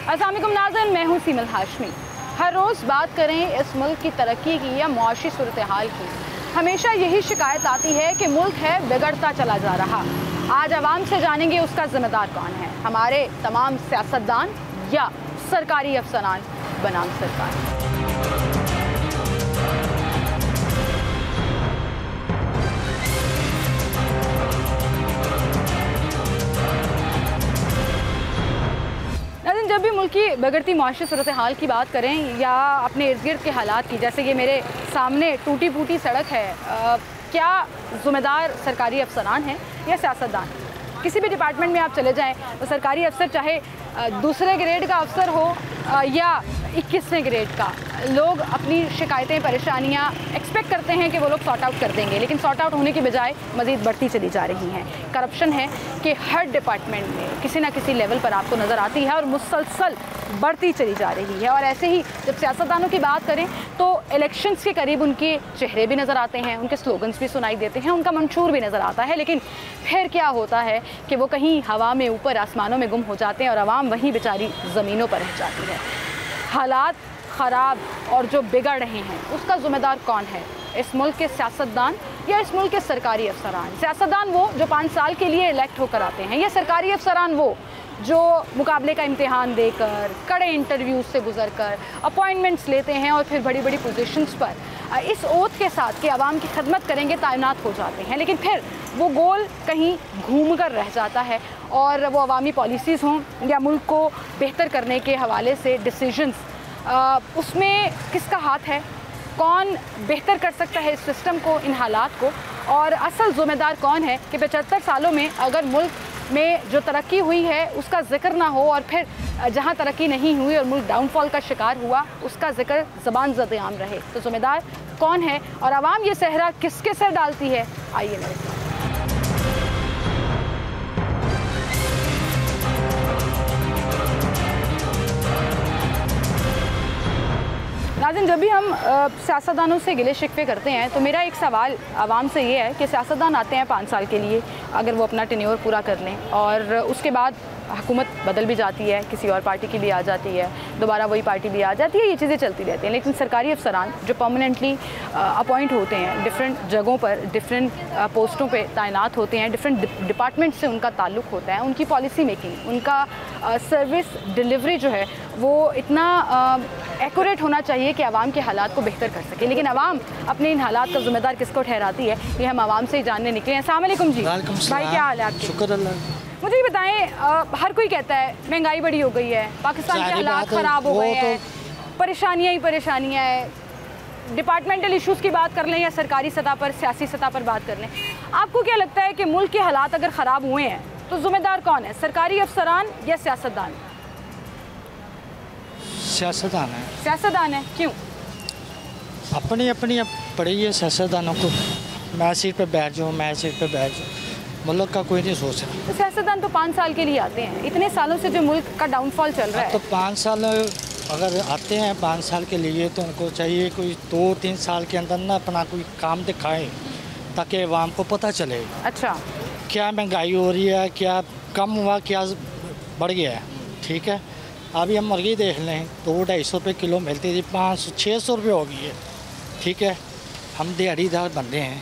अस्सलाम वालेकुम नाज़रीन, मैं हूँ सीमल हाशमी। हर रोज़ बात करें इस मुल्क की तरक्की की या मुआशी सूरत हाल की, हमेशा यही शिकायत आती है कि मुल्क है बिगड़ता चला जा रहा। आज आवाम से जानेंगे उसका ज़िम्मेदार कौन है, हमारे तमाम सियासतदान या सरकारी अफसरान बनाम सरकार। जब भी मुल्क की बिगड़ती मुआशी सूरत हाल की बात करें या अपने इर्द गिर्द के हालात की, जैसे कि मेरे सामने टूटी फूटी सड़क है, क्या ज़िम्मेदार सरकारी अफसरान हैं या सियासतदान? किसी भी डिपार्टमेंट में आप चले जाएं तो सरकारी अफसर चाहे दूसरे ग्रेड का अफसर हो या 21वें ग्रेड का, लोग अपनी शिकायतें परेशानियां एक्सपेक्ट करते हैं कि वो लोग सॉर्ट आउट कर देंगे, लेकिन सॉर्ट आउट होने की बजाय मज़ीद बढ़ती चली जा रही हैं। करप्शन है कि हर डिपार्टमेंट में किसी ना किसी लेवल पर आपको नज़र आती है और मुसलसल बढ़ती चली जा रही है। और ऐसे ही जब सियासतदानों की बात करें तो इलेक्शंस के करीब उनके चेहरे भी नज़र आते हैं, उनके स्लोगन्स भी सुनाई देते हैं, उनका मंशूर भी नज़र आता है, लेकिन फिर क्या होता है कि वो कहीं हवा में ऊपर आसमानों में गुम हो जाते हैं और आवाम वहीं बेचारी ज़मीनों पर रह जाती है। हालात ख़राब और जो बिगड़ रहे हैं उसका ज़िम्मेदार कौन है? इस मुल्क के सियासतदान या इस मुल्क के सरकारी अफसरान? सियासतदान वो जो 5 साल के लिए इलेक्ट होकर आते हैं, या सरकारी अफसरान वो जो मुकाबले का इम्तिहान देकर, कड़े इंटरव्यूज से गुजर कर अपॉइंटमेंट्स लेते हैं और फिर बड़ी बड़ी पोजीशंस पर इस ओथ के साथ कि आवाम की खदमत करेंगे तैनात हो जाते हैं, लेकिन फिर वो गोल कहीं घूम कर रह जाता है और वो अवामी पॉलिसीज़ हों या मुल्क को बेहतर करने के हवाले से डिसीजंस, उसमें किसका हाथ है? कौन बेहतर कर सकता है इस सिस्टम को, इन हालात को? और असल ज़िम्मेदार कौन है कि 75 सालों में अगर मुल्क में जो तरक्की हुई है उसका जिक्र ना हो और फिर जहां तरक्की नहीं हुई और मुल्क डाउनफॉल का शिकार हुआ उसका जिक्र ज़बान ज़द-ए-आम रहे? तो ज़िम्मेदार कौन है और आवाम ये सहरा किसके सर डालती है? आइए मेरे साथ। नाज़रीन, जब भी हम सियासतदानों से गिले शिकवे करते हैं तो मेरा एक सवाल आवाम से ये है कि सियासतदान आते हैं 5 साल के लिए, अगर वो अपना टेन्योर पूरा कर लें और उसके बाद हुकूमत बदल भी जाती है, किसी और पार्टी की भी आ जाती है, दोबारा वही पार्टी भी आ जाती है, ये चीज़ें चलती रहती हैं, लेकिन सरकारी अफसरान जो परमानेंटली अपॉइंट होते हैं, डिफरेंट जगहों पर डिफरेंट पोस्टों पे तैनात होते हैं, डिफरेंट डिपार्टमेंट से उनका ताल्लुक़ होता है, उनकी पॉलिसी मेकिंग, उनका सर्विस डिलीवरी जो है वो इतना एक्यूरेट होना चाहिए कि आवाम के हालात को बेहतर कर सके। लेकिन आवाम अपने इन हालात का ज़िम्मेदार किसको ठहराती है, ये हम आवाम से ही जानने निकले हैं। अस्सलाम वालेकुम जी। भाई क्या हाल है आपके? शुक्र अल्लाह। मुझे ये बताएं, हर कोई कहता है महंगाई बड़ी हो गई है, पाकिस्तान के हालात ख़राब हो गए हैं, परेशानियाँ ही परेशानियाँ हैं। डिपार्टमेंटल इशूज़ की बात कर लें या सरकारी सतह पर, सियासी सतह पर बात कर लें, आपको क्या लगता है कि मुल्क के हालात अगर ख़राब हुए हैं तो ज़िम्मेदार कौन है, सरकारी अफसरान या सियासतदान? सियासतदान है। सियासतदान है, क्यों? अपनी अपनी पड़ी है सियासतदानों को, मैं सीट पे बैठ जाऊँ, मैं सीट पे बैठ जाऊँ, मुल्क का कोई नहीं सोच रहा। तो सियासतदान तो 5 साल के लिए आते हैं, इतने सालों से जो मुल्क का डाउनफॉल चल रहा है। तो 5 साल अगर आते हैं 5 साल के लिए तो उनको चाहिए कोई 2-3 साल के अंदर ना अपना कोई काम दिखाएं ताकि आवाम को पता चले। अच्छा, क्या महंगाई हो रही है, क्या कम हुआ, क्या बढ़ गया है। ठीक है, अभी हम मुर्गी देख लें, 200-250 रुपये किलो मिलती थी, 500-600 रुपये हो गई है। ठीक है, हम दिहाड़ीदार बंदे हैं,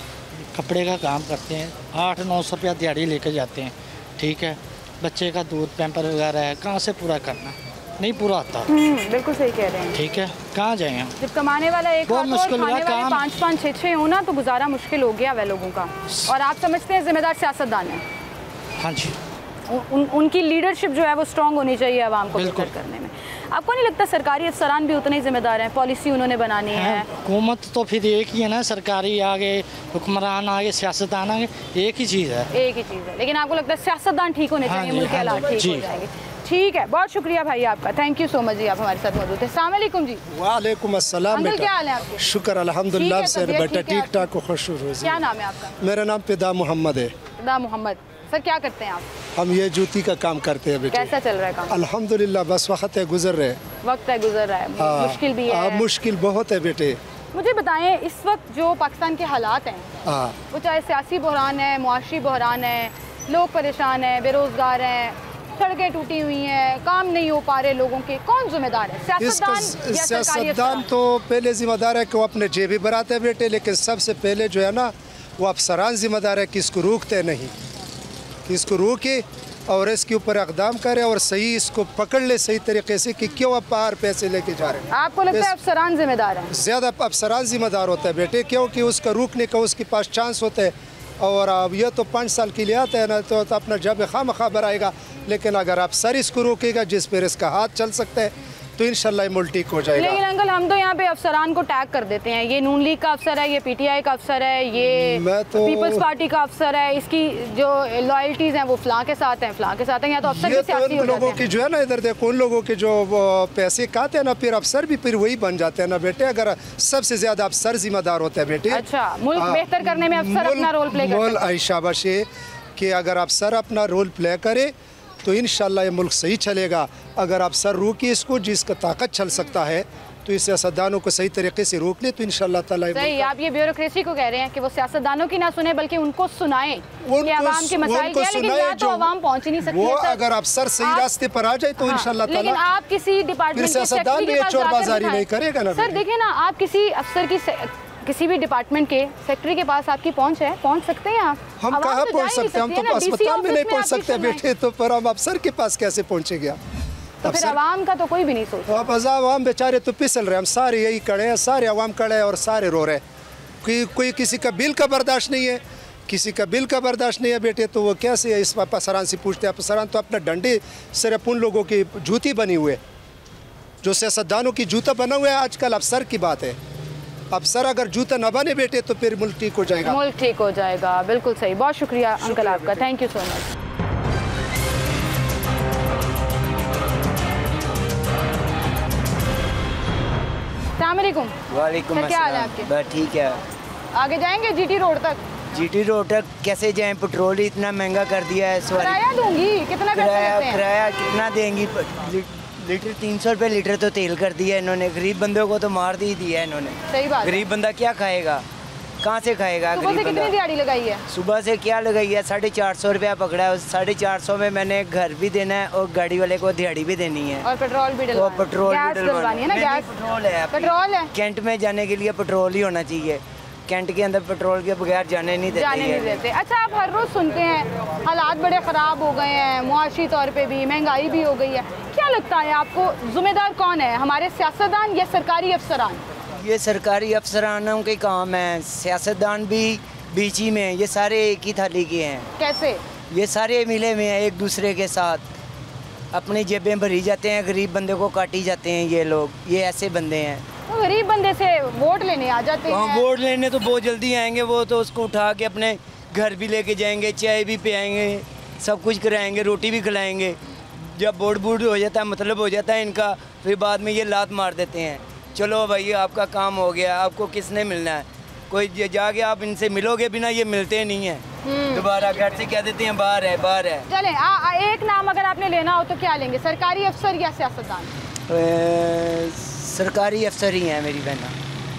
कपड़े का काम करते हैं, 800-900 रुपया दिहाड़ी लेकर जाते हैं। ठीक है, बच्चे का दूध पैम्पर वगैरह है, कहाँ से पूरा करना, नहीं पूरा आता। बिल्कुल सही कह रहे हैं। ठीक है, कहाँ जाएँ हम? जब कमाने वाला एक बहुत मुश्किल हुआ, 5-5, 6-6 हो ना तो गुजारा मुश्किल हो गया वह लोगों का। और आप समझते हैं जिम्मेदार सियासतदान है? हाँ जी, उनकी लीडरशिप जो है वो स्ट्रॉन्ग होनी चाहिए आवाम को बेहतर करने में। आपको नहीं लगता सरकारी अफसरान भी उतने ही जिम्मेदार हैं? पॉलिसी उन्होंने बनानी है। हुकूमत तो फिर एक ही है ना, सरकारी आगे, हुक्मरान आगे, सियासतदान आगे, एक ही चीज़ है। एक ही चीज़ है, लेकिन आपको लगता है सियासतदान ठीक होने चाहिए, मुल्क के हालात ठीक हो जाएंगे? ठीक है, बहुत शुक्रिया भाई आपका, थैंक यू सो मच जी, आप हमारे साथ मौजूद थे। अस्सलाम वालेकुम जी। वालेकुम अस्सलाम। अंकल क्या हाल है आपके? शुक्र अल्हम्दुलिल्लाह सर, बेटा ठीक ठाक, खुश रोज़ी। क्या नाम है आपका? मेरा नाम पिदा मोहम्मद है। पिदा मोहम्मद। सर क्या करते हैं आप? हम ये जूती का काम करते हैं बेटे। कैसा चल रहा है काम? अल्हम्दुलिल्लाह, बस वक्त है गुजर रहे। वक्त है गुजर रहा है, मुश्किल भी है। मुश्किल बहुत है बेटे। मुझे बताएं, इस वक्त जो पाकिस्तान के हालात हैं, वो चाहे सियासी बहरान है, मुआशी बहरान है, लोग परेशान हैं, बेरोज़गार हैं, सड़कें टूटी हुई हैं, काम नहीं हो पा रहे लोगों के, कौन जिम्मेदार है? सियासतदान या सरकारी सियासतदान अफसरान? तो पहले जिम्मेदार है कि वो अपने जेबी भराते हैं बेटे, लेकिन सबसे पहले जो है ना वो अफसरान जिम्मेदार है कि इसको रोकते नहीं, कि इसको रोके और इसके ऊपर इक़दाम करे और सही इसको पकड़ ले सही तरीके से कि क्यों आप बाहर पैसे लेके जा रहे हैं। आपको लगता है अफसरान जिम्मेदार हैं? ज़्यादा अफसरान जिम्मेदार होता है बेटे, क्योंकि उसका रुकने का उसके पास चांस होता है। और अब ये तो 5 साल के लिए आता है ना, तो अपना जब खामखा भराएगा, लेकिन अगर आप सर इसको रोकेगा जिस पर इसका हाथ चल सकता है तो इंशाल्लाह मुल्क ठीक हो जाएगा। लेकिन अंकल हम तो यहाँ पे अफसरान को टैग कर देते हैं, ये नून लीग का अफसर है, ये पीटीआई का अफसर है, ये पीपल्स पार्टी का अफसर है, इसकी जो लॉयल्टीज हैं वो फलां के साथ हैं, फलां के साथ हैं। यहाँ तो अफसर भी सियासी हो लोगों जाते की हैं। जो है ना, इधर देखो उन लोगों के जो पैसे खाते हैं ना, फिर अफसर भी फिर वही बन जाते हैं ना बेटे। अगर सबसे ज्यादा अफसर जिम्मेदार होते हैं बेटे। अच्छा, मुल्क बेहतर करने में अफसर अपना रोल प्ले करते हैं। शाबाश है कि अगर अफसर अपना रोल प्ले करे तो इंशाल्लाह ये मुल्क सही चलेगा। अगर आप सर रोकिए इसको, जिसका ताकत चल सकता है, तो इस सियासतदानों को सही तरीके से रोक ले तो इंशाल्लाह ताला। सही, आप ये ब्यूरोक्रेसी को कह रहे हैं कि वो सियासतदानों की ना सुने बल्कि उनको सुनाएं कि आवाम के मसाइल क्या है, लेकिन यहाँ तो आवाम पहुँच ही नहीं सकती है। अगर अफसर सही रास्ते पर आ जाए तो इंशाल्लाह ताला। लेकिन आप किसी डिपार्टमेंट के सेक्रेटरी के पास चोरबाजारी नहीं करेगा ना सर। देखिए ना, आप किसी अफसर की किसी भी डिपार्टमेंट के सेक्रेटरी के पास आपकी पहुंच है, पहुंच सकते हैं आप? हम कहाँ पहुंच सकते हैं? हम तो अस्पताल में नहीं पहुंच सकते बेटे, तो पर हम अफसर के पास कैसे पहुंचेंगे? तो फिर आवाम का तो कोई भी नहीं सोचता। अब आवाम बेचारे तो पिसल रहे, हम सारे यही खड़े हैं, सारे आवाम खड़े हैं और सारे रो रहे हैं। कोई किसी का बिल का बर्दाश्त नहीं है, किसी का बिल का बर्दाश्त नहीं है बेटे, तो वो कैसे इस अफसरान से पूछते हैं? अफसरान तो अपना डंडे सिर्फ उन लोगों की जूती बनी हुए, जो सियासतदानों की जूता बना हुआ है। आजकल अफसर की बात है, अफसर अगर जूता न बने बेटे तो फिर मुल्क ठीक हो जाएगा। मुल्क ठीक हो जाएगा, बिल्कुल सही। बहुत शुक्रिया अंकल आपका, थैंक यू सो मच। अस्सलामुअलैकुम। वालेकुम क्या हाल है आपके? बस ठीक है। आगे जाएंगे जीटी रोड तक? जीटी रोड तक कैसे जाएं? पेट्रोल ही इतना महंगा कर दिया है। किराया दूंगी, कितना पैसा लेते हैं? किराया कितना देंगी? लीटर 300 रुपये लीटर तो तेल कर दिया इन्होंने। गरीब बंदों को तो मार ही दिया है इन्होंने। सही बात। गरीब बंदा क्या खाएगा, कहाँ से खाएगा? सुबह से कितनी दिहाड़ी लगाई है? सुबह से क्या लगाई है? 450 रुपया पकड़ा है। उस 450 में मैंने घर भी देना है और गाड़ी वाले को दिहाड़ी भी देनी है और पेट्रोल भी डलवाना है। पेट्रोल गैस डलवानी है ना? गैस पेट्रोल है, पेट्रोल है। कैंट में जाने के लिए पेट्रोल ही होना चाहिए। कैंट के अंदर पेट्रोल के बगैर जाने नहीं देते। अच्छा, आप हर रोज़ सुनते हैं हालात बड़े ख़राब हो गए हैं, मुआशी तौर पे भी महंगाई भी हो गई है। क्या लगता है आपको, जिम्मेदार कौन है, हमारे सियासतदान या सरकारी अफसरान? ये सरकारी अफसरानों के काम है, सियासतदान भी बीच ही में। ये सारे एक ही थाली के हैं। कैसे? ये सारे मिले हुए हैं एक दूसरे के साथ, अपनी जेबें भरी जाते हैं, गरीब बंदे को काटी जाते हैं ये लोग। ये ऐसे बंदे हैं। तो गरीब बंदे से वोट लेने आ जाते हैं। हाँ, वोट लेने तो बहुत जल्दी आएंगे। वो तो उसको उठा के अपने घर भी लेके जाएंगे, चाय भी पियाएंगे, सब कुछ कराएंगे, रोटी भी खिलाएंगे। जब वोट बूट हो जाता है, मतलब हो जाता है इनका, फिर बाद में ये लात मार देते हैं। चलो भाई आपका काम हो गया, आपको किसने मिलना है? कोई जाके आप इनसे मिलोगे बिना, ये मिलते नहीं हैं। दोबारा घर से कह देते हैं बाहर है, बाहर है। चलें, एक नाम अगर आपने लेना हो तो क्या लेंगे, सरकारी अफसर या सियासतदान? सरकारी अफसर ही हैं मेरी बहना।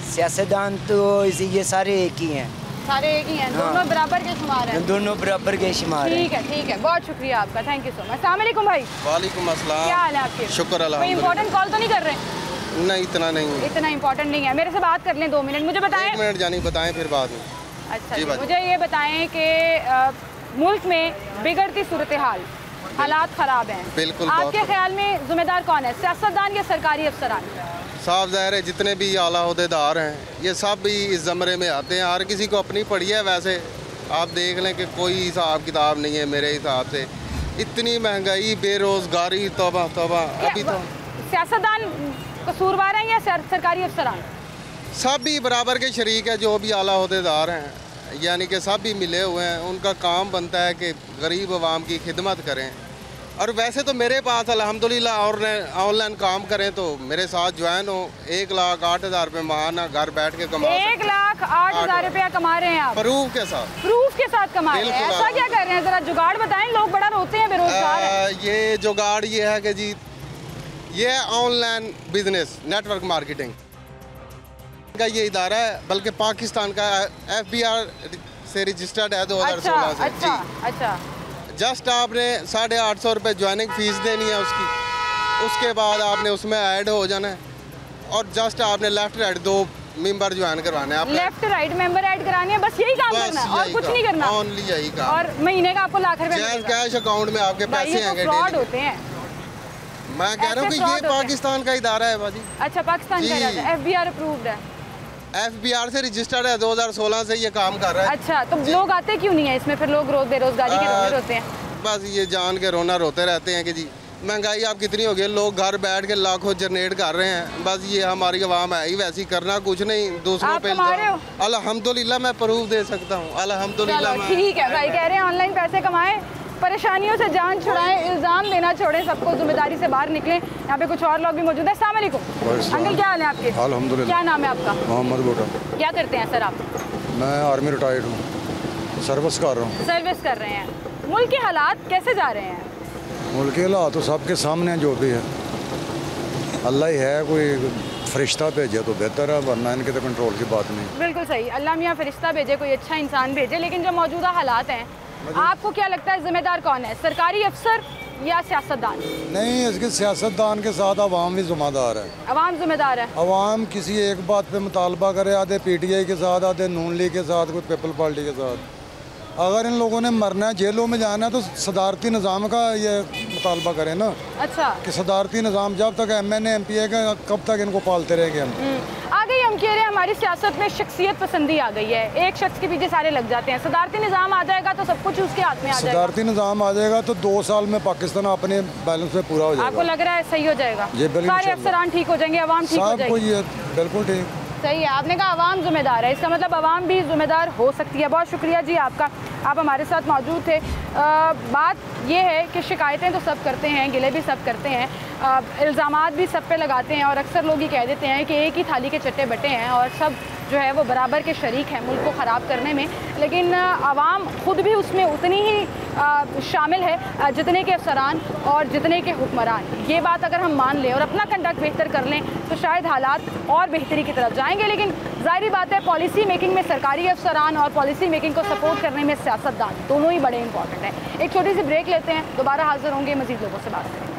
सियासतदान तो ये सारे एक ही हैं। सारे एक ही हैं, दोनों बराबर के शुमार हैं। दोनों बराबर के शुमार हैं। ठीक है, ठीक है, बहुत शुक्रिया आपका, थैंक यू सो मच। अस्सलाम वालेकुम भाई। वालेकुम अस्सलाम। क्या हाल है आपके? शुक्र कोई अल्हम्दुलिल्लाह। इंपॉर्टेंट कॉल तो नहीं कर रहे हैं? नहीं, इतना नहीं। इतना इंपॉर्टेंट नहीं है। मेरे से बात कर लें 2 मिनट, मुझे बताएं। 1 मिनट जानी बताएं फिर बाद में। अच्छा जी, जी, मुझे ये बताएं कि मुल्क में बिगड़ती सूरत हाल, हालात ख़राब हैं, बिल्कुल। आपके ख्याल में जिम्मेदार कौन है, सियासतदान या सरकारी अफसरान? साफ ज़ाहिर है जितने भी आला ओहदेदार हैं ये सब भी इस ज़मरे में आते हैं। हर किसी को अपनी पड़ी है। वैसे आप देख लें कि कोई हिसाब किताब नहीं है मेरे हिसाब से। इतनी महंगाई, बेरोज़गारी, तौबा तौबा। अभी तो सियासतदान कसूरवार हैं या सरकारी अफसरान? सब भी बराबर के शरीक है। जो भी आला ओहदेदार हैं, यानी कि सब भी मिले हुए हैं। उनका काम बनता है कि गरीब आवाम की खिदमत करें। और वैसे तो मेरे पास अल्हम्दुलिल्लाह ऑनलाइन काम करें तो मेरे साथ ज्वाइन हो। 1,08,000 रुपये माहाना घर बैठ के कमा 1,08,000 रुपया कमा रहे हैं आप? प्रूफ के साथ। प्रूफ के साथ कमा रहे हैं? ऐसा क्या कर रहे हैं, जरा जुगाड़ बताएं। लोग बड़ा रोते हैं, बेरोजगार हैं। ये जुगाड़ ये है कि जी ये ऑनलाइन बिजनेस नेटवर्क मार्केटिंग का ये इदारा है, बल्कि पाकिस्तान का FBR से रजिस्टर्ड है 2016 से। अच्छा, अच्छा। जस्ट आपने 850 रुपये ज्वाइनिंग फ़ीस देनी है उसके बाद आपने उसमें ऐड हो जाना है और जस्ट आपने लेफ्ट राइट 2 मेंबर ज्वाइन करवाने हैं। लेफ्ट राइट मेंबर ऐड कराने हैं, बस यही काम करना है और कुछ नहीं करना। ओनली यही काम। और महीने का आपको लाख रुपए मिलेगा। कैश अकाउंट में आपके पैसे आएंगे। फ्रॉड होते हैं। मैं कह रहा हूँ कि ये पाकिस्तान का इदारा है बाजी। अच्छा, पाकिस्तान का इदारा है, FBR अप्रूव्ड है। FBR से रजिस्टर्ड है, 2016 से ये काम कर रहा है। अच्छा, तो लोग आते क्यों नहीं है इसमें? फिर लोग बेरोजगारी के रोने रोते हैं। बस ये जान के रोना रोते रहते हैं कि जी महंगाई आप कितनी हो गई, लोग घर बैठ के लाखों जनरेट कर रहे हैं। बस ये हमारी आवाम है ही वैसी, करना कुछ नहीं, दूसरों पे अल्हम्दुलिल्लाह मैं प्रूफ दे सकता हूँ। अल्हम्दुलिल्लाह ठीक है भाई, कह रहे हैं ऑनलाइन पैसे कमाएं, परेशानियों से जान छुड़ाएं, इल्ज़ाम देना छोड़ें, सबको जिम्मेदारी से बाहर निकलें। यहाँ पे कुछ और लोग भी मौजूद हैं। अस्सलाम वालेकुम अंकल, क्या हाल है आपके? अल्हम्दुलिल्लाह। क्या नाम है आपका? मोहम्मद बोटा। क्या करते हैं सर आप? मैं आर्मी रिटायर्ड हूँ, सर्विस कर रहा हूँ। सर्विस कर रहे हैं। मुल्क के हालात कैसे जा रहे हैं? मुल्क के हालात तो सबके सामने हैं, जो भी है अल्लाह ही है, कोई फरिश्ता भेजे तो बेहतर है, वरना इनके तो कंट्रोल की बात नहीं। बिल्कुल सही, अल्लाह मियाँ फरिश्ता भेजे, कोई अच्छा इंसान भेजे। लेकिन जो मौजूदा हालात हैं, आपको क्या लगता है जिम्मेदार कौन है, सरकारी अफसर या सियासतदान? नहीं, इसके सियासतदान के साथ अवाम भी जिम्मेदार है। अवाम जिम्मेदार है। अवाम किसी एक बात पे मुतालबा करे, आधे PTI के साथ, आधे नून लीग के साथ, कुछ पीपल पार्टी के साथ। अगर इन लोगों ने मरना है, जेलों में जाना है, तो सदारती निज़ाम का ये मुतालबा करें ना। अच्छा, कि सदारती निज़ाम जब तक MNA MPA का, कब तक इनको पालते रहेंगे हम? आ गई, हम कह रहे हैं हमारी सियासत में शख्सियत पसंदी आ गई है, एक शख्स के पीछे सारे लग जाते हैं। सदारती निज़ाम आ जाएगा तो सब कुछ उसके हाथ में आ जाएगा। सदारती निज़ाम आ जाएगा तो 2 साल में पाकिस्तान अपने बैलेंस में पूरा हो जाएगा। आपको लग रहा है सही हो जाएगा? ये बिल्कुल सारे अफसरान ठीक हो जाएंगे, अवाम ठीक हो जाएगी। बिल्कुल ठीक, सही है। आपने कहा अवाम जिम्मेदार है, इसका मतलब अवाम भी जिम्मेदार हो सकती है। बहुत शुक्रिया जी आपका, आप हमारे साथ मौजूद थे। बात ये है कि शिकायतें तो सब करते हैं, गिले भी सब करते हैं, इल्ज़ामात भी सब पे लगाते हैं और अक्सर लोग ये कह देते हैं कि एक ही थाली के चट्टे बटे हैं और सब जो है वो बराबर के शरीक हैं मुल्क को ख़राब करने में। लेकिन आवाम खुद भी उसमें उतनी ही शामिल है जितने के अफसरान और जितने के हुक्मरान। ये बात अगर हम मान लें और अपना कंडक्ट बेहतर कर लें तो शायद हालात और बेहतरी की तरफ जाएंगे। लेकिन ज़ाहिर बात है, पॉलिसी मेकिंग में सरकारी अफसरान और पॉलिसी मेकिंग को सपोर्ट करने में सियासतदान, दोनों ही बड़े इंपॉर्टेंट हैं। एक छोटी सी ब्रेक लेते हैं, दोबारा हाजिर होंगे, मज़ीद लोगों से बात करेंगे।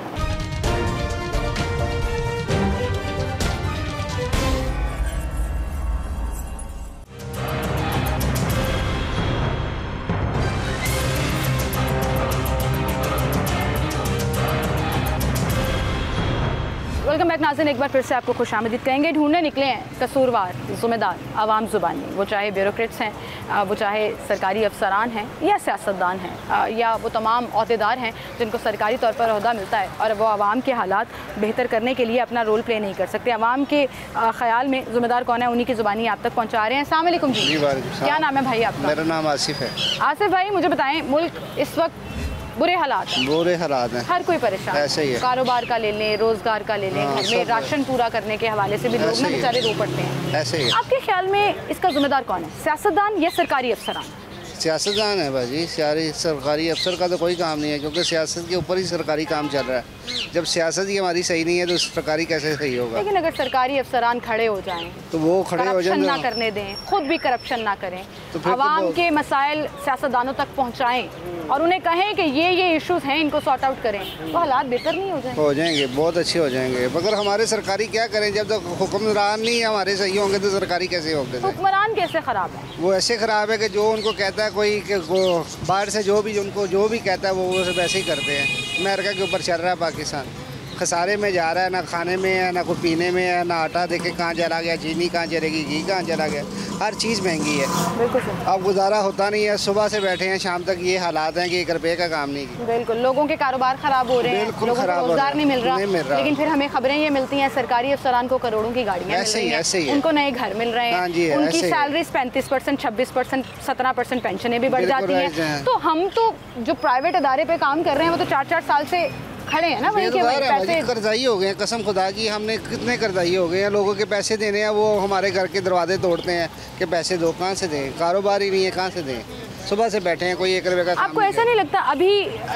वेलकम बैक नाज़रीन, एक बार फिर से आपको खुशामदीद कहेंगे। ढूंढने निकले हैं कसूरवार, ज़िम्मेदार, आवाम ज़ुबानी, वो चाहे ब्यूरोक्रेट्स हैं, वो चाहे सरकारी अफसरान हैं या सियासतदान हैं या वो तमाम अहदेदार हैं जिनको सरकारी तौर पर ओहदा मिलता है और वो आवाम के हालात बेहतर करने के लिए अपना रोल प्ले नहीं कर सकते। आवाम के ख़याल में ज़िम्मेदार कौन है, उन्हीं की ज़ुबानी आप तक पहुँचा रहे हैं। अस्सलाम वालेकुम जी, क्या नाम है भाई आपका? मेरा नाम आसिफ है। आसिफ भाई, मुझे बताएँ, मुल्क इस वक्त बुरे हालात हैं, हर कोई परेशान, ऐसे ही है। कारोबार का ले लें, रोजगार का ले लें, घर में राशन पूरा करने के हवाले से भी लोग ना बेचारे रो पड़ते हैं। ऐसे ही। आपके ख्याल में इसका जिम्मेदार कौन है, सियासतदान या सरकारी अफसरान? सियासतदान है भाजी, सरकारी अफसर का तो कोई काम नहीं है, क्योंकि सियासत के ऊपर ही सरकारी काम चल रहा है। जब सियासत ही हमारी सही नहीं है तो सरकारी कैसे सही होगा? लेकिन अगर सरकारी अफसरान खड़े हो जाएं तो वो खड़े हो जाएं, ना करने दें, खुद भी करप्शन ना करें, तो आवाम के मसाइल सियासतदानों तक पहुँचाएँ और उन्हें कहें कि ये इश्यूज हैं, इनको सॉर्ट आउट करें, तो हालात बेहतर नहीं हो जाएंगे? हो जाएंगे, बहुत अच्छे हो जाएंगे। मगर हमारे सरकारी क्या करें, जब तक हुक्मरान नहीं हमारे सही होंगे तो सरकारी कैसे होंगे? हुक्मरान कैसे ख़राब है? वो ऐसे ख़राब है कि जो उनको कहता है कोई कि वो बाहर से जो भी उनको जो भी कहता है वो सब वैसे ही करते हैं। अमेरिका के ऊपर चल रहा है पाकिस्तान, खसारे में जा रहा है, ना खाने में है, ना कोई पीने में है, ना आटा देखे कहाँ चला गया, चीनी कहाँ चलेगी, घी कहाँ चला गया, हर चीज़ महंगी है। बिल्कुल, अब गुजारा होता नहीं है, सुबह से बैठे हैं शाम तक ये हालात हैं कि 1 रुपये का काम नहीं किया। बिल्कुल, लोगों के कारोबार ख़राब हो रहे हैं, लोगों को रोजगार नहीं मिल रहा, लेकिन फिर हमें खबरें ये मिलती हैं सरकारी अफसरान को करोड़ों की गाड़ियाँ मिल रही हैं, उनको नए घर मिल रहे हैं, उनकी सैलरीज 35%, 26%, 17% पेंशनें भी बढ़ जाती हैं। तो हम तो जो प्राइवेट अदारे पे काम कर रहे हैं वो तो 4-4 साल से खड़े हैं ना, वहीं के वहीं पैसे कर्जाई हो गए हैं। कसम खुदा की, हमने कितने कर्जाई हो गए हैं। लोगों के पैसे देने हैं, वो हमारे घर के दरवाजे तोड़ते हैं कि पैसे दो, कहाँ से दें? कारोबार ही नहीं है, कहाँ से दें? सुबह से बैठे हैं, कोई 1 रुपये का काम आपको ऐसा नहीं लगता अभी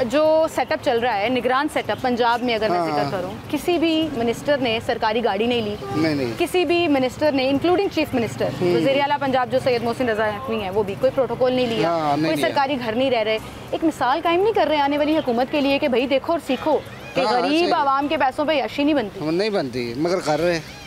जो सेटअप चल रहा है, निगरान सेटअप पंजाब में, अगर मैं जिक्र करूं, किसी भी मिनिस्टर ने सरकारी गाड़ी नहीं ली, नहीं किसी भी मिनिस्टर ने इंक्लूडिंग चीफ मिनिस्टर वज़ीर आला पंजाब जो सैयद मोहसिन रज़ा नकवी हैं, वो भी कोई प्रोटोकॉल नहीं लिया, कोई सरकारी घर नहीं रह रहे, एक मिसाल कायम नहीं कर रहे आने वाली हुकूमत के लिए कि भाई देखो और सीखो कि गरीब आवाम के पैसों पर याशी नहीं बनती, मगर कर रहे हैं।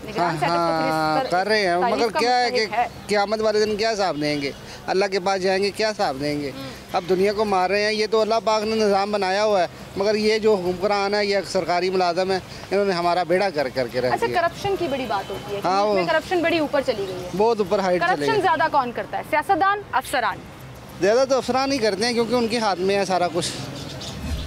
कर रहे हैं, मगर क्या है कि क़यामत वाले दिन क्या हिसाब देंगे, अल्लाह के पास जाएंगे, क्या हिसाब देंगे। अब दुनिया को मार रहे हैं, ये तो अल्लाह पाक ने निज़ाम बनाया हुआ है, मगर ये जो हुक्मरान है, ये सरकारी मुलाजम है, इन्होंने हमारा बेड़ा करके रख दिया। अच्छा, करप्शन की बड़ी बात होती है, हाँ, करप्शन बड़ी ऊपर चली गई है, बहुत ऊपर हाइट चली गई। करप्शन ज़्यादा कौन करता है, सियासतदान, अफसरान? ज़्यादा तो अफसरान ही करते हैं, क्योंकि उनके हाथ में है सारा कुछ।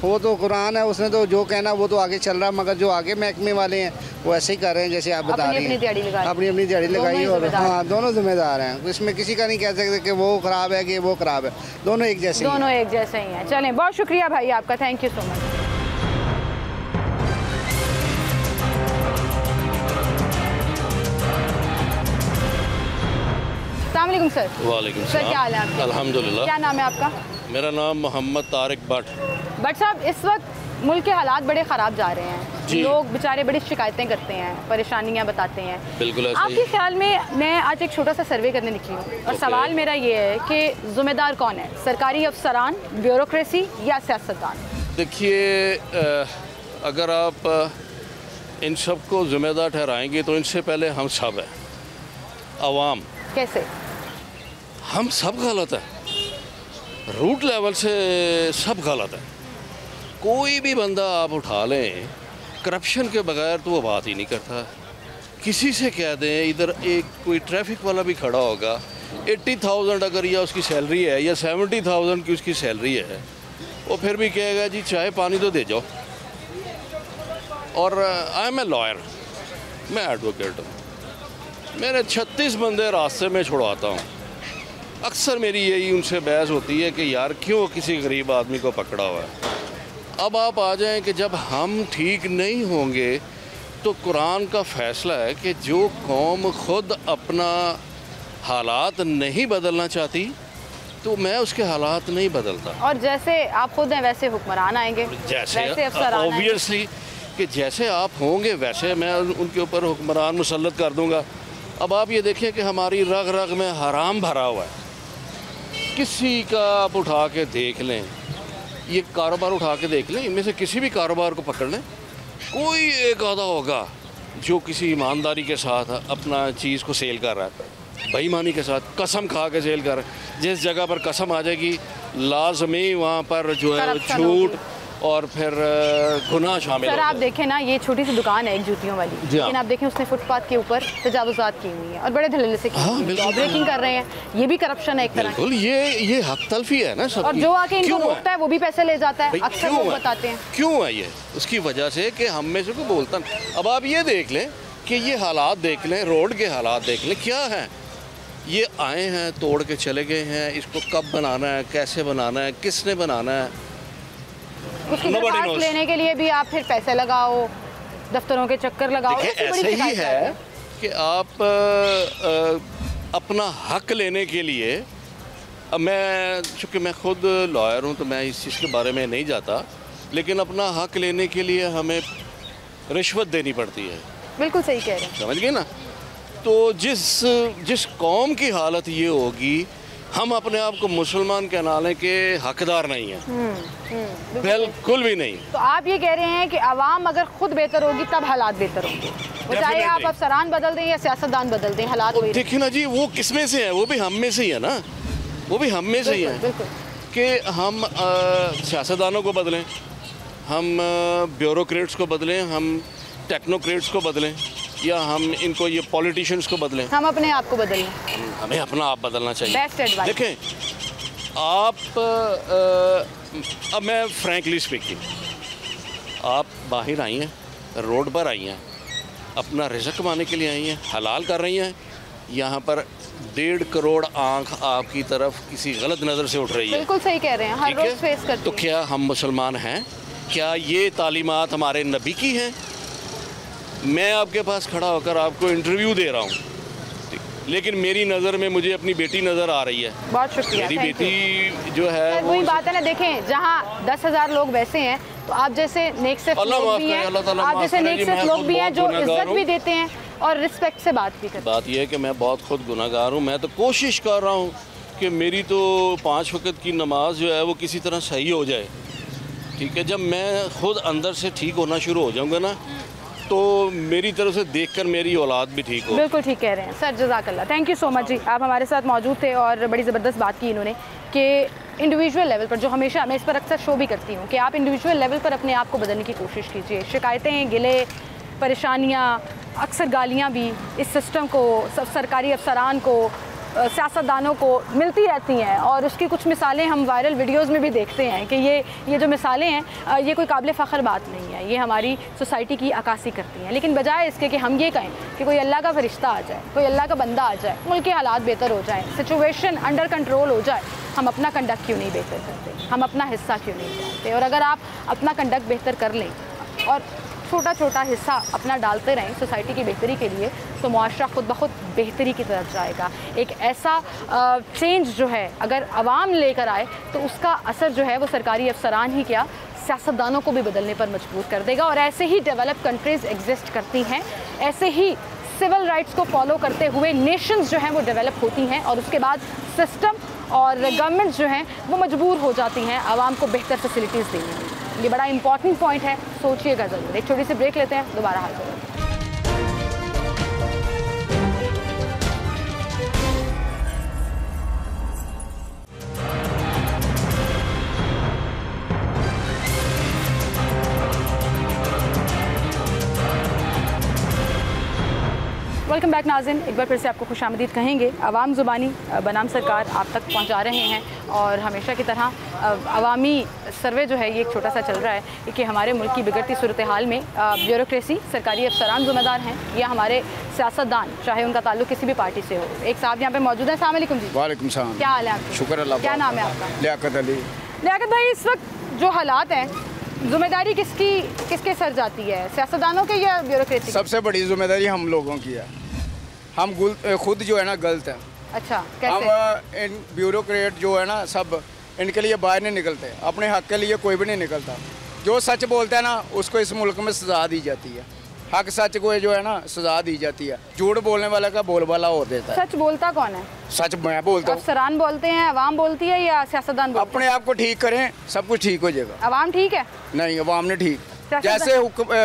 वो तो कुरान है, उसने तो जो कहना वो तो आगे चल रहा है, मगर जो आगे महकमे वाले हैं वो ऐसे ही कर रहे हैं जैसे आप बता रही हैं, अपनी दिहाड़ी लगाई। और हाँ, दोनों जिम्मेदार हैं, इसमें किसी का नहीं कह सकते कि वो ख़राब है कि वो ख़राब है, दोनों एक जैसे ही हैं। चलें, बहुत शुक्रिया भाई आपका, थैंक यू सो मच। अस्सलाम वालेकुम सर। वालेकुम सर, क्या हाल है आपका? अल्हम्दुलिल्लाह। क्या नाम है आपका? मेरा नाम मोहम्मद तारिक भट्ट साहब, इस वक्त मुल्क के हालात बड़े ख़राब जा रहे हैं, लोग बेचारे बड़ी शिकायतें करते हैं, परेशानियां बताते हैं। बिल्कुल ऐसा ही। आपके ख्याल में, मैं आज एक छोटा सा सर्वे करने निकली हूँ और सवाल मेरा ये है कि ज़िम्मेदार कौन है, सरकारी अफसरान, ब्यूरोक्रेसी या सियासतदान? देखिए, अगर आप इन सब को ज़िम्मेदार ठहराएंगे तो इनसे पहले हम सब हैं, अवाम। कैसे? हम सब गलत है, रूट लेवल से सब गलत है। कोई भी बंदा आप उठा लें, करप्शन के बगैर तो वो बात ही नहीं करता। किसी से कह दें, इधर एक कोई ट्रैफिक वाला भी खड़ा होगा, 80,000 अगर या उसकी सैलरी है या 70,000 की उसकी सैलरी है, वो फिर भी कहेगा जी चाय पानी तो दे जाओ। और आई एम ए लॉयर, मैं एडवोकेट हूँ, मैंने 36 बंदे रास्ते में छुड़वाता हूँ। अक्सर मेरी यही उनसे बहस होती है कि यार क्यों किसी गरीब आदमी को पकड़ा हुआ है। अब आप आ जाएं कि जब हम ठीक नहीं होंगे तो कुरान का फ़ैसला है कि जो कौम ख़ुद अपना हालात नहीं बदलना चाहती तो मैं उसके हालात नहीं बदलता। और जैसे आप खुद हैं वैसे हुक्मरान आएंगे, जैसे ऑब्वियसली कि जैसे आप होंगे वैसे मैं उनके ऊपर हुक्मरान मुसल्लत कर दूँगा। अब आप ये देखें कि हमारी रग रग में हराम भरा हुआ है। किसी का आप उठा के देख लें, ये कारोबार उठा के देख लें, इनमें से किसी भी कारोबार को पकड़ लें, कोई एक आधा होगा जो किसी ईमानदारी के साथ अपना चीज़ को सेल कर रहा है, बेईमानी के साथ कसम खा के सेल कर रहा है। जिस जगह पर कसम आ जाएगी लाजमी वहाँ पर जो है झूठ और फिर गुनाह शामिल। सर, आप देखें ना, ये छोटी सी दुकान है एक जूतियों वाली, लेकिन आप देखें उसने फुटपाथ के ऊपर तजावुज़ात की हुई है और बड़े धड़ल्ले से ब्रेकिंग कर रहे हैं। ये भी करप्शन है एक तरह। बिल्कुल, ये हक तलफी है ना सब। और जो आके इनको रोकता है वो भी पैसे ले जाता है, अक्सर लोग बताते हैं। क्यों है ये? उसकी वजह से कि हम में से कोई बोलता नहीं। अब आप ये देख लें कि ये हालात देख लें, रोड के हालात देख लें, क्या है। ये आए हैं, तोड़ के चले गए हैं, इसको कब बनाना है, कैसे बनाना है, किसने बनाना है, उसकी दरख्वास्त लेने के लिए भी आप फिर पैसे लगाओ, दफ्तरों के चक्कर लगाओ। ऐसे ही है कि आप अपना हक लेने के लिए, अब मैं चूँकि मैं खुद लॉयर हूँ तो मैं इस चीज़ के बारे में नहीं जाता, लेकिन अपना हक लेने के लिए हमें रिश्वत देनी पड़ती है। बिल्कुल सही कह रहे हैं, समझ गए ना। तो जिस कौम की हालत ये होगी, हम अपने आप को मुसलमान कहना लें कि हकदार नहीं है, बिल्कुल भी नहीं। तो आप ये कह रहे हैं कि आवाम अगर खुद बेहतर होगी तब हालात बेहतर होंगे, चाहे आप अफसरान बदल दें या सियासतदान बदल दें, हालात वही। देखिए ना जी, वो किस में से है? वो भी हम में से ही है ना, वो भी हम में से ही है कि हम सियासतदानों को बदलें, हम ब्यूरोक्रेट्स को बदलें, हम टेक्नोक्रेट्स को बदलें, या हम इनको ये पॉलिटिशियंस को बदलें। हम अपने आप को बदलें, हमें अपना आप बदलना चाहिए। Best advice. देखें आप अब मैं फ्रैंकली स्पीकिंग, आप बाहर आई हैं, रोड पर आई हैं, अपना रिज़्क़ कमाने के लिए आई हैं, हलाल कर रही हैं, यहाँ पर 1.5 करोड़ आंख आपकी तरफ किसी गलत नज़र से उठ रही है। बिल्कुल सही कह रहे हैं, हर रोज़ फेस करते हैं। तो क्या हम मुसलमान हैं? क्या ये तालीमात हमारे नबी की हैं? मैं आपके पास खड़ा होकर आपको इंटरव्यू दे रहा हूँ, लेकिन मेरी नज़र में मुझे अपनी बेटी नज़र आ रही है। बहुत शुक्रिया। मेरी बेटी जो है वही बात है ना, देखें जहाँ 10,000 लोग वैसे हैं तो आप जैसे नेक से लोग भी हैं, आप जैसे नेक से लोग भी हैं जो इज्जत भी देते हैं और रिस्पेक्ट से बात भी करते हैं। बात यह है कि मैं बहुत खुद गुनाहगार हूँ। मैं तो कोशिश कर रहा हूँ कि मेरी तो 5 वक्त की नमाज जो है वो किसी तरह सही हो जाए। ठीक है, जब मैं खुद अंदर से ठीक होना शुरू हो जाऊँगा ना तो मेरी तरफ से देखकर मेरी औलाद भी ठीक हो। बिल्कुल ठीक कह रहे हैं सर, जज़ाकल्लाह, थैंक यू सो मच जी। आप हमारे साथ मौजूद थे और बड़ी ज़बरदस्त बात की इन्होंने कि इंडिविजुअल लेवल पर, जो हमेशा मैं इस पर अक्सर शो भी करती हूँ कि आप इंडिविजुअल लेवल पर अपने आप को बदलने की कोशिश कीजिए। शिकायतें, गिले, परेशानियाँ, अक्सर गालियाँ भी इस सिस्टम को, सरकारी अफसरान को, सियासतदानों को मिलती रहती हैं और उसकी कुछ मिसालें हम वायरल वीडियोस में भी देखते हैं कि ये जो मिसालें हैं ये कोई काबिल फ़ख्र बात नहीं है, ये हमारी सोसाइटी की अक्कासी करती हैं। लेकिन बजाय इसके कि हम ये कहें कि कोई अल्लाह का फरिश्ता आ जाए, कोई अल्लाह का बंदा आ जाए, मुल्क के हालात बेहतर हो जाए, सिचुएशन अंडर कंट्रोल हो जाए, हम अपना कंडक्ट क्यों नहीं बेहतर करते, हम अपना हिस्सा क्यों नहीं डालते? और अगर आप अपना कंडक्ट बेहतर कर लें और छोटा छोटा हिस्सा अपना डालते रहें सोसाइटी की बेहतरी के लिए, तो मुआशरा खुद ब खुद बेहतरी की तरफ जाएगा। एक ऐसा चेंज जो है अगर आवाम लेकर आए तो उसका असर जो है वो सरकारी अफसरान ही क्या, सियासतदानों को भी बदलने पर मजबूर कर देगा। और ऐसे ही डेवलप कंट्रीज़ एग्जिस्ट करती हैं, ऐसे ही सिविल राइट्स को फॉलो करते हुए नेशंस जो हैं वो डेवलप होती हैं और उसके बाद सिस्टम और गवर्नमेंट जो हैं वो मजबूर हो जाती हैं आवाम को बेहतर फैसिलिटीज़ देने में। ये बड़ा इंपॉर्टेंट पॉइंट है, सोचिएगा ज़रूर। एक छोटी सी ब्रेक लेते हैं, दोबारा हाजिर होते हैं। वेलकम बैक नाज़रीन, एक बार फिर से आपको खुशामदीद कहेंगे। आवाम ज़ुबानी बनाम सरकार आप तक पहुंचा रहे हैं और हमेशा की तरह अवामी सर्वे जो है ये एक छोटा सा चल रहा है कि हमारे मुल्क की बिगड़ती सूरत हाल में ब्यूरोक्रेसी, सरकारी अफसरान ज़िम्मेदार हैं या हमारे सियासतदान, चाहे उनका ताल्लुक किसी भी पार्टी से हो। एक साहब यहाँ पे मौजूद हैं। अस्सलाम वालेकुम जी। वालेकुम सलाम। क्या हाल है आपका? शुक्र अल्लाह। क्या नाम है आपका? लियाकत अली। लियाकत भाई, इस वक्त जो हालात हैं, जिम्मेदारी किसके सर जाती है, सियासतदानों के या ब्यूरोक्रेसी? सबसे बड़ी जिम्मेदारी हम लोगों की है। हम खुद जो है ना गलत है। अच्छा, कैसे? हम इन ब्यूरोक्रेट जो है ना सब इनके लिए बाहर नहीं निकलते, अपने हक के लिए कोई भी नहीं निकलता। जो सच बोलता है ना उसको इस मुल्क में सजा दी जाती है। हक सच को जो है ना सजा दी जाती है। झूठ बोलने वाला का बोलबाला हो देता है। सच बोलता कौन है? सच मैं बोलता हूँ। अफसरान बोलते हैं, अवाम बोलती है या सियासतदान बोलते हैं? अपने आप को ठीक करें, सब कुछ ठीक हो जाएगा। अवाम ठीक है? नहीं, अवाम ने ठीक। जैसे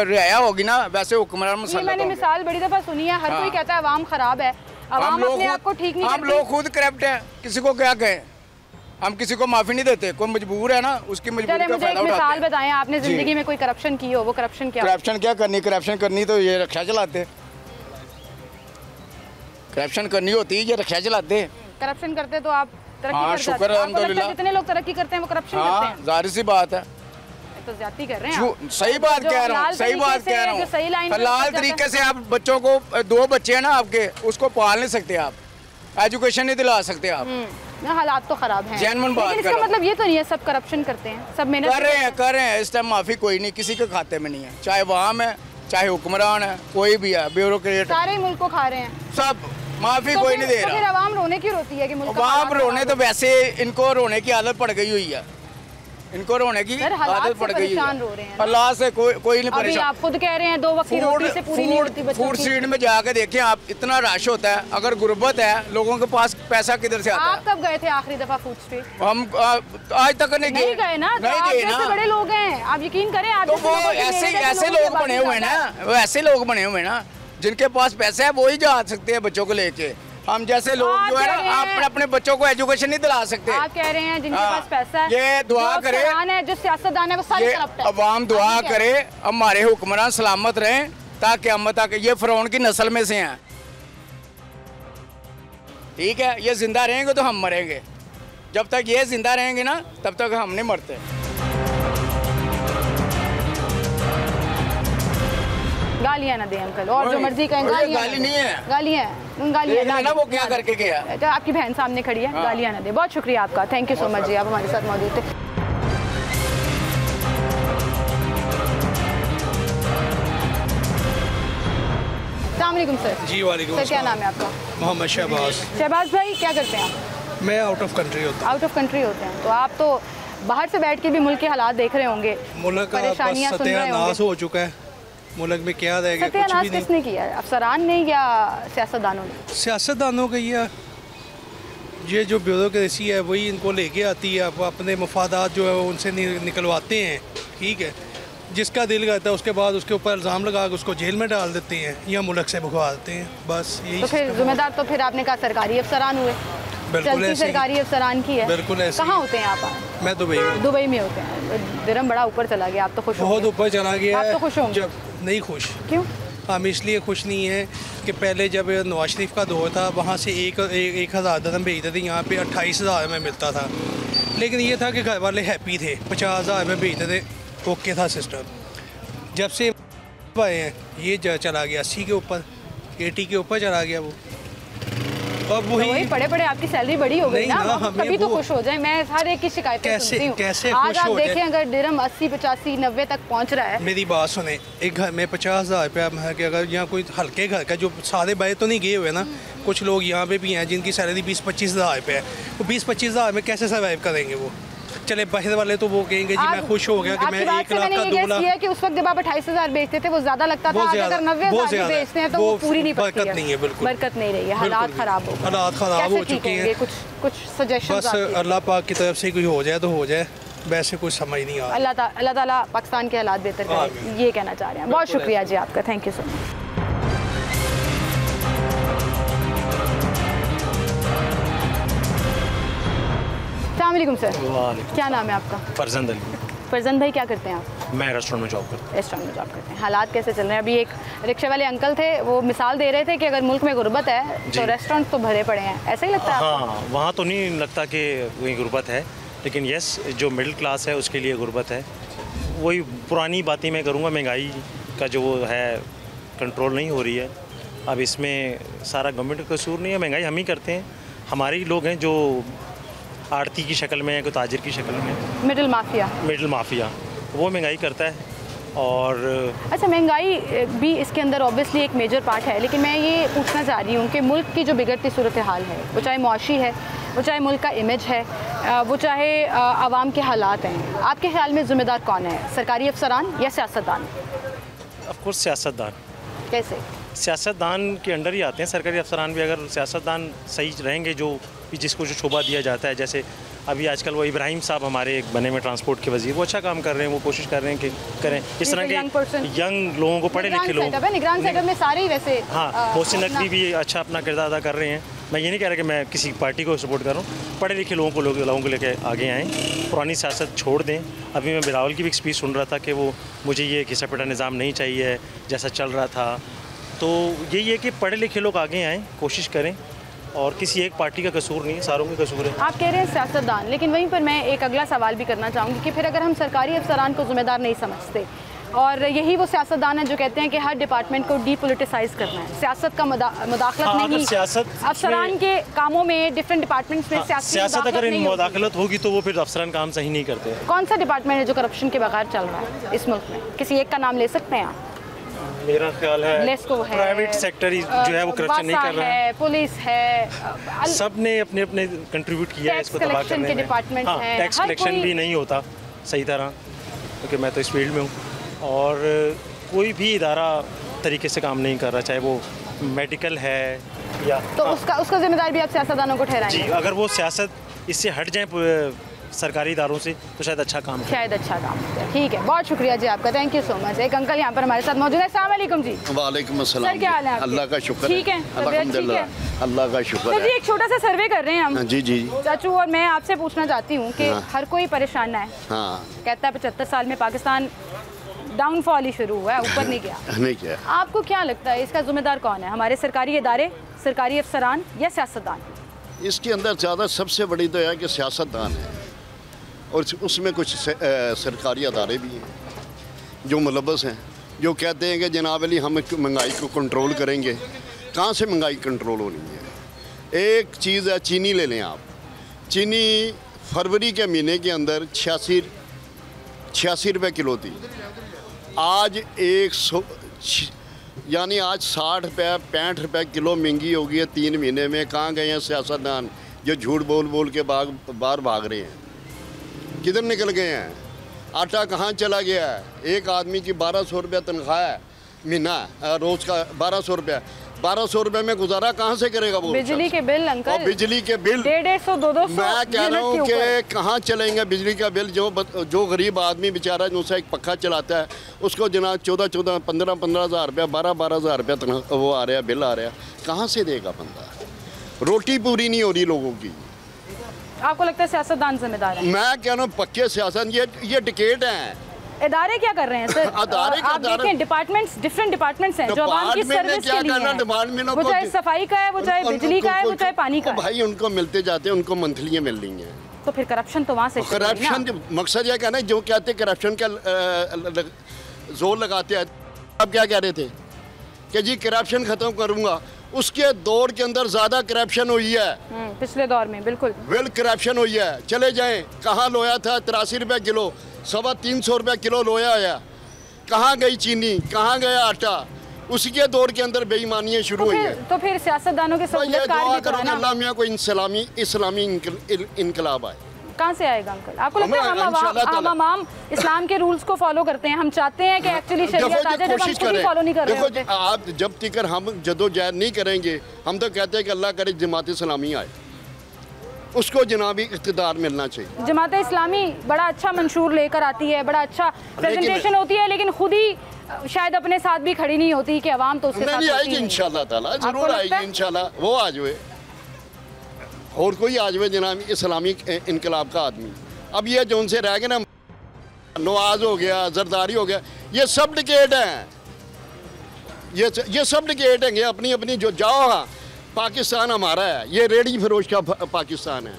रियाया होगी ना वैसे हुक्मरान मुसल्लत मैंने मिसाल बड़ी दफा सुनी है, हर कोई कहता है अवाम खराब है, अवाम अपने आप को ठीक नहीं करती। हम लोग खुद करप्ट हैं, किसी को क्या कहें, हम किसी को माफी नहीं देते। कोई मजबूर है ना उसकी मजबूरी का फायदा उठाते हैं। मिसाल बताएं, आपने जिंदगी में कोई करप्शन की हो, वो करप्शन क्या? करप्शन क्या करनी, करप्शन करनी तो ये रिक्शा चलाते, करप्शन करनी होती है ये रिक्शा चलाते। करप्शन करते तो आप तरक्की कर जाते। शुक्र अल्हम्दुलिल्लाह। जितने लोग तरक्की करते हैं वो करप्शन करते हैं। जाहिर सी बात है, तो ज्यादती कर रहे हैं। सही बात कह रहा हूँ, सही बात कह रहा हूँ। हलाल तरीके से आप बच्चों को, 2 बच्चे हैं ना आपके, उसको पाल नहीं सकते आप, एजुकेशन नहीं दिला सकते आप। हालात तो खराब हैं। जेन्युइन बात इसका मतलब ये तो नहीं है सब करप्शन करते हैं, सब मेहनत कर रहे हैं। इस टाइम माफी कोई नहीं, किसी के खाते में नहीं है, चाहे अवाम है चाहे हुक्मरान है, कोई भी है, ब्यूरोक्रेट, सारे मुल्क को खा रहे हैं सब। माफी कोई नहीं दे रहा। फिर अवाम रोने क्यों रोती है कि मुल्क अवाम रोने तो वैसे इनको रोने की आदत पड़ गई हुई है, इनको रोने की आदत पड़ गई है। अल्लाह से कोई नहीं परेशान। आप खुद कह रहे हैं 2 वक्त की रोटी से पूरी नहीं होती बच्चों की। फूड स्ट्रीट में जाके देखें आप, इतना रश होता है। अगर गुर्बत है, लोगों के पास पैसा किधर से आता है? आप कब गए थे आखिरी दफा फूड स्ट्रीट? हम आज तक नहीं गए ना। नहीं गए ना। बड़े लोग हैं, आप यकीन करें। आप तो वो ऐसे लोग बने हुए ना, वो ऐसे लोग बने हुए ना जिनके पास पैसा है वो ही जा सकते हैं बच्चों को लेके। हम जैसे लोग जो है ना आप अपने बच्चों को एजुकेशन नहीं दिला सकते। आप कह रहे हैं जिनके पास पैसा है, ये दुआ करे, जो सियासतदान है वो सारे करप्ट है। अवाम दुआ करे हमारे हुक्मरान सलामत रहें ताकि हम तक ये फिरौन की नस्ल में से हैं। ठीक है, ये जिंदा रहेंगे तो हम मरेंगे, जब तक ये जिंदा रहेंगे ना तब तक हम नहीं मरते। गालियां ना दे अंकल, और जो मर्जी कहें। गाली नहीं है, गालियां ना। वो क्या करके गया? आपकी बहन सामने खड़ी है, गालियां ना दे। बहुत शुक्रिया आपका, थैंक यू सो मच जी, आप हमारे साथ मौजूद थे। अस्सलाम वालेकुम सर। जी वालेकुम। सर क्या नाम है आपका? मोहम्मद शहबाज। शहबाज भाई क्या करते हैं आप? मैं आउट ऑफ कंट्री होता हूँ। आउट ऑफ कंट्री होते हैं, तो आप तो बाहर से बैठ के भी मुल्क के हालात देख रहे होंगे, मुल्क का परेशानियां सुन रहे होंगे। सत्यानाश हो चुका है, मुल्क में क्या रह गया? सत्यानाश किसने किया है? अफसरान ने या सियासतदानों ने? सियासतदानों का ये जो ब्यूरोक्रेसी है वही इनको लेके आती है, अब अपने मफादात जो है उनसे निकलवाते हैं। ठीक है, जिसका दिल करता है उसके बाद उसके ऊपर इल्ज़ाम लगा के उसको जेल में डाल देते हैं या मुल्क से भगवा देते हैं, बस यही। तो फिर जिम्मेदार तो फिर आपने कहा सरकारी अफसरान हुए, चलती सरकारी अफसरान की है। बिल्कुल ऐसे। कहाँ होते हैं आप? मैं दुबई में होते हैं। दिरहम बड़ा ऊपर चला गया, आप तो खुश? बहुत ऊपर चला गया। आप तो खुश होंगे? नहीं खुश। क्यों? हम इसलिए खुश नहीं हैं कि पहले जब नवाज शरीफ का दौर था वहाँ से 1,000 दिरहम भेजते थे, यहाँ पे 28,000 में मिलता था। लेकिन ये था कि घर वाले हैप्पी थे, 50,000 में भेजते थे, ओके था सिस्टम। जब से आए हैं ये चला गया 80 के ऊपर, 80 के ऊपर चला गया वो। अब वही पड़े पड़े आपकी सैलरी बड़ी हो गई ना, कभी तो खुश हो जाए। मैं हर एक की शिकायतें सुनती हूँ। कैसे आज आप देखें अगर दिरहम 80, 85, 90 तक पहुँच रहा है। मेरी बात सुने, एक घर में 50,000 रुपया है कि अगर यहाँ कोई हल्के घर का, जो सारे बाय तो नहीं गए हुए ना, कुछ लोग यहाँ पे भी हैं जिनकी सैलरी 20-25,000 रुपये है, वो 20-25,000 में कैसे सर्वाइव करेंगे वो? चले बाहर वाले तो वो कहेंगे जी मैं खुश हो गया कि मैं 1 लाख का 2 लाख कि उस वक्त जब आप 28,000 बेचते थे वो ज्यादा लगता था, अगर 90,000 बेचते हैं तो वो पूरी नहीं पड़ती है। बरकत नहीं है, बिल्कुल बरकत नहीं रही है, हालात खराब हो चुके हैं। कुछ सजेशन बस अल्लाह पाक की तरफ से कोई हो जाए तो हो जाए, वैसे कुछ समझ नहीं आ रहा। अल्लाह ताला पाकिस्तान के हालात बेहतर करे, ये कहना चाह रहे हैं। बहुत शुक्रिया जी आपका, थैंक यू सो मच। अस्सलाम सर। क्या नाम है आपका? फरजंद अली। फरजंद भाई क्या करते हैं आप? मैं रेस्टोरेंट में जॉब करता हूँ। रेस्टोरेंट में जॉब करते हैं। हालात कैसे चल रहे हैं? अभी एक रिक्शे वाले अंकल थे, वो मिसाल दे रहे थे कि अगर मुल्क में गुर्बत है तो रेस्टोरेंट तो भरे पड़े हैं, ऐसा ही लगता है? हाँ, वहाँ तो नहीं लगता कि वही गुर्बत है, लेकिन यस जो मिडिल क्लास है उसके लिए गुर्बत है। वही पुरानी बातें मैं करूँगा, महंगाई का जो है कंट्रोल नहीं हो रही है। अब इसमें सारा गवर्नमेंट का कसूर नहीं है, महंगाई हम ही करते हैं। हमारे ही लोग हैं जो आड़ती की शक्ल में है, कोई ताजिर की शक्ल में, मिडिल माफिया वो महंगाई करता है। और अच्छा, महंगाई भी इसके अंदर ऑब्वियसली एक मेजर पार्ट है, लेकिन मैं ये पूछना चाह रही हूँ कि मुल्क की जो बिगड़ती सूरत हाल है, वो चाहे मुआशी है, वो चाहे मुल्क का इमेज है, वो चाहे आवाम के हालात हैं, आपके ख्याल में ज़िम्मेदार कौन है? सरकारी अफसरान या सियासतदान? ऑफ कोर्स सियासतदान। कैसे? सियासतदान के अंडर ही आते हैं सरकारी अफसरान भी। अगर सियासतदान सही रहेंगे, जो जिसको जो शोभा दिया जाता है, जैसे अभी आजकल वो इब्राहिम साहब हमारे एक बने में ट्रांसपोर्ट के वजीर, वो अच्छा काम कर रहे हैं, वो कोशिश कर रहे हैं कि करें इस तरह के यंग लोगों को, पढ़े लिखे लोग। निगरान सेटअप में सारे ही वैसे। हाँ, मोहसिन नकवी भी अच्छा अपना किरदार अदा कर रहे हैं। मैं ये नहीं कह रहा कि मैं किसी पार्टी को सपोर्ट कर रहा हूँ, पढ़े लिखे लोगों को लेकर आगे आएँ, पुरानी सियासत छोड़ दें। अभी मैं बिलावल की भी एक स्पीच सुन रहा था कि वो मुझे ये घिसा पिटा निज़ाम नहीं चाहिए जैसा चल रहा था। तो यही है कि पढ़े लिखे लोग आगे आएँ, कोशिश करें, और किसी एक पार्टी का कसूर नहीं है, सारों का कसूर है। आप कह रहे हैं सियासतदान, लेकिन वहीं पर मैं एक अगला सवाल भी करना चाहूँगी कि फिर अगर हम सरकारी अफसरान को ज़िम्मेदार नहीं समझते, और यही वो सियासतदान है जो कहते हैं कि हर डिपार्टमेंट को डीपोलिटिसाइज करना है, सियासत का मुदाखलत नहीं, अफसरान के कामों में डिफरेंट डिपार्टमेंट्स में सियासत अगर इन मुदाखलत होगी तो वो फिर अफसरान काम सही नहीं करते। कौन सा डिपार्टमेंट है जो करप्शन के बगैर चल रहा है इस मुल्क में? किसी एक का नाम ले सकते हैं आप? मेरा ख्याल है प्राइवेट सेक्टर जो है वो करप्शन नहीं कर रहा है, पुलिस है, सब ने अपने अपने कंट्रीब्यूट किया है इसको तबाह करने में। हाँ, टैक्स कलेक्शन भी नहीं होता सही तरह, क्योंकि मैं तो इस फील्ड में हूँ, और कोई भी इदारा तरीके से काम नहीं कर रहा, चाहे वो मेडिकल है या तो उसका जिम्मेदार भी आप सियासतदानों को ठहराएंगे? जी, अगर वो सियासत इससे हट जाए सरकारी इदारों से तो शायद अच्छा काम ठीक है। बहुत शुक्रिया जी आपका, थैंक यू सो मच। एक अंकल यहाँ पर हमारे साथ मौजूद है। अस्सलाम वालेकुम जी। वालेकुम अस्सलाम। सर क्या हाल है? अल्लाह का शुक्र। ठीक है, अल्हम्दुलिल्लाह, अल्लाह का शुक्र है। एक छोटा सा सर्वे कर रहे हैं हम। जी जी चाचू, और मैं आपसे पूछना चाहती हूँ कि हर कोई परेशान है, कहता है 75 साल में पाकिस्तान डाउनफॉल ही शुरू हुआ है, ऊपर नहीं गया। आपको क्या लगता है इसका जिम्मेदार कौन है? हमारे सरकारी इदारे, सरकारी अफसरान या सियासतदान? इसके अंदर ज़्यादा सबसे बड़ी तो है कि सियासतदान है, और उसमें कुछ सरकारी अदारे भी हैं जो मुलव्वस हैं, जो कहते हैं कि जनाब अली हम महंगाई को कंट्रोल करेंगे। कहाँ से महंगाई कंट्रोल होनी है? एक चीज़ है, चीनी ले लें आप। चीनी फरवरी के महीने के अंदर 86 रुपये किलो थी, आज यानी आज 60 रुपये 65 रुपये किलो महंगी हो गई है 3 महीने में। कहाँ गए हैं सियासतदान जो झूठ बोल बोल के बाहर भाग रहे हैं? किधर निकल गए हैं? आटा कहाँ चला गया है? एक आदमी की 1200 रुपये तनख्वाह है महीना, रोज़ का 1200 रुपये। 1200 रुपये में गुजारा कहाँ से करेगा वो? बिजली के बिल अंकल, और बिजली के बिल 150-200 मैं कह रहा हूँ कि कहाँ चलेंगे बिजली का बिल? जो गरीब आदमी बेचारा जो एक पक्का चलाता है उसको जनाब 14-14, 15-15 हज़ार रुपया, 12-12 हज़ार रुपया वो आ रहा है, बिल आ रहा है, कहाँ से देगा बंदा? रोटी पूरी नहीं हो रही लोगों की। आपको लगता है सियासतदान जिम्मेदार है? मैं कह रहा हूँ पक्के सियासत, ये टिकेट हैं। इदारे क्या कर रहे हैं सर? आप देखें डिपार्टमेंट्स, डिफरेंट डिपार्टमेंट्स हैं जो आवाम की सर्विस के लिए हैं। वो चाहे सफाई का है, वो चाहे बिजली का है, वो चाहे पानी का है। भाई उनको मिलते जाते हैं, उनको मंथलियाँ मिल रही हैं। तो फिर करप्शन तो वहाँ से करप्शन मकसद यह कहना है, जो कहते हैं करप्शन का जोर लगाते हैं। अब क्या कह रहे थे कि जी करप्शन ख़त्म करूँगा, उसके दौर के अंदर ज़्यादा करप्शन हुई है पिछले दौर में। बिल्कुल करप्शन हुई है। चले जाएं, कहाँ लोया था 83 रुपये किलो, 325 रुपये किलो लोया आया। कहाँ गई चीनी, कहाँ गया आटा? उसी के दौर के अंदर बेईमानियाँ शुरू हुई हैं। तो फिर सियासतदानों के दुआ करो कि अल्लाह मियां कोई इस्लामी इनकलाब आए। कहाँ से आएगा अंकल? आपको लगता है हम आवाम इस्लाम के रूल्स को फॉलो करते हैं? हम चाहते हैं कि एक्चुअली शरीयत आ जाए, जब हम खुद ही फॉलो नहीं कर रहे होते। आप जब तक हम जदोजहद नहीं करेंगे, हम तो कहते हैं कि अल्लाह करे जमात इस्लामी आए, उसको जनाबी इक़्तिदार मिलना चाहिए। जमात इस्लामी बड़ा अच्छा मंशूर लेकर आती है, बड़ा अच्छा प्रेजेंटेशन होती है, लेकिन खुद ही शायद अपने साथ भी खड़ी नहीं होती कि अवाम तो उसके साथ आएगी। इंशाल्लाह ताला जरूर आएगी, इंशाल्लाह वो आ जाए और कोई आ जाए जनाब इस्लामी इनकलाब का आदमी। अब ये जो उनसे रह गए ना, नवाज हो गया, जरदारी हो गया, ये सब टिकेट हैं, ये सब टिकेट हैं। अपनी अपनी जो जाओ, हाँ पाकिस्तान हमारा है, ये रेडी फरोश का पाकिस्तान है,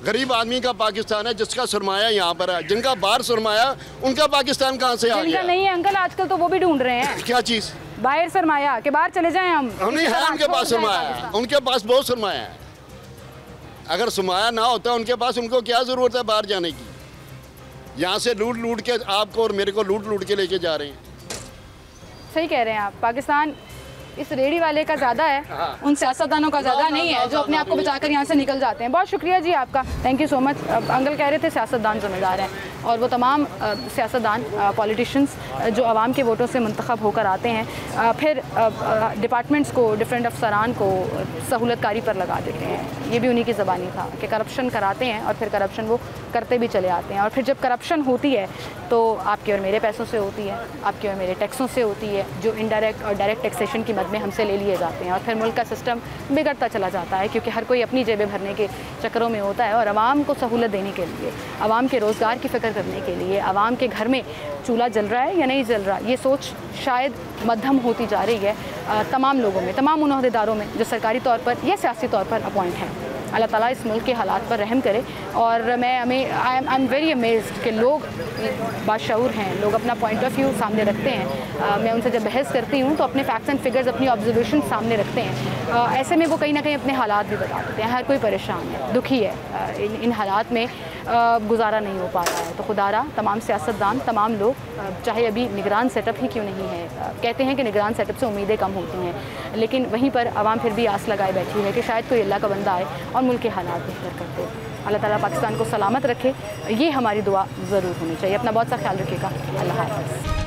गरीब आदमी का पाकिस्तान है, जिसका सरमाया यहाँ पर है। जिनका बाहर सरमाया, उनका पाकिस्तान कहाँ से आ गया? नहीं है अंकल, आजकल तो वो भी ढूंढ रहे हैं। क्या चीज़? बाहर सरमाया के बाहर चले जाएं हम। नहीं है उनके पास सरमाया, उनके पास बहुत सरमाया है। अगर सरमाया ना होता उनके पास, उनको क्या ज़रूरत है बाहर जाने की? यहाँ से लूट लूट के आपको और मेरे को लूट के लेके जा रहे हैं। सही कह रहे हैं आप। पाकिस्तान इस रेडी वाले का ज़्यादा है, उन सियासतदानों का ज़्यादा नहीं है जो अपने आप को बचाकर यहाँ से निकल जाते हैं। बहुत शुक्रिया जी आपका, thank you so much. Uncle कह रहे थे सियासतदान ज़िम्मेदार हैं, और वो तमाम सियासतदान पॉलिटिशियंस जो आवाम के वोटों से मुंतखब होकर आते हैं, फिर डिपार्टमेंट्स को, डिफरेंट अफसरान को सहूलतकारी पर लगा देते हैं। ये भी उन्हीं की ज़बानी था कि करप्शन कराते हैं और फिर करप्शन वो करते भी चले आते हैं। और फिर जब करप्शन होती है तो आपके और मेरे पैसों से होती है, आपके और मेरे टैक्सों से होती है, जो इनडायरेक्ट और डायरेक्ट टैक्सेशन की मद में हमसे ले लिए जाते हैं। और फिर मुल्क का सिस्टम बिगड़ता चला जाता है, क्योंकि हर कोई अपनी जेबें भरने के चक्करों में होता है। और आवाम को सहूलत देने के लिए, आवाम के रोज़गार की फ़िक्र करने के लिए, आवाम के घर में चूल्हा जल रहा है या नहीं जल रहा, ये सोच शायद मध्यम होती जा रही है तमाम लोगों में, तमाम उन ओहदेदारों में जो सरकारी तौर पर या सियासी तौर पर अपॉइंट हैं। अल्लाह ताला इस मुल्क के हालात पर रहम करे। और आई एम वेरी अमेज्ड कि लोग बाशऊर हैं, लोग अपना पॉइंट ऑफ व्यू सामने रखते हैं। मैं उनसे जब बहस करती हूँ तो अपने फैक्ट्स एंड फिगर्स, अपनी ऑब्जर्वेशन सामने रखते हैं। ऐसे में वो कहीं ना कहीं अपने हालात भी बता देते हैं। हर कोई परेशान है, दुखी है, इन हालात में गुजारा नहीं हो पा रहा है। तो खुदारा तमाम सियासतदान, तमाम लोग, चाहे अभी निगरान सेटअप ही क्यों नहीं है, कहते हैं कि निगरान सेटअप से उम्मीदें कम होती हैं, लेकिन वहीं पर आवाम फिर भी आस लगाए बैठी है कि शायद कोई अल्लाह का बंदा आए और मुल्क के हालात बेहतर कर दे। अल्लाह ताला पाकिस्तान को सलामत रखे, ये हमारी दुआ ज़रूर होनी चाहिए। अपना बहुत सा ख्याल रखिएगा। अल्लाह हाफ़िज़।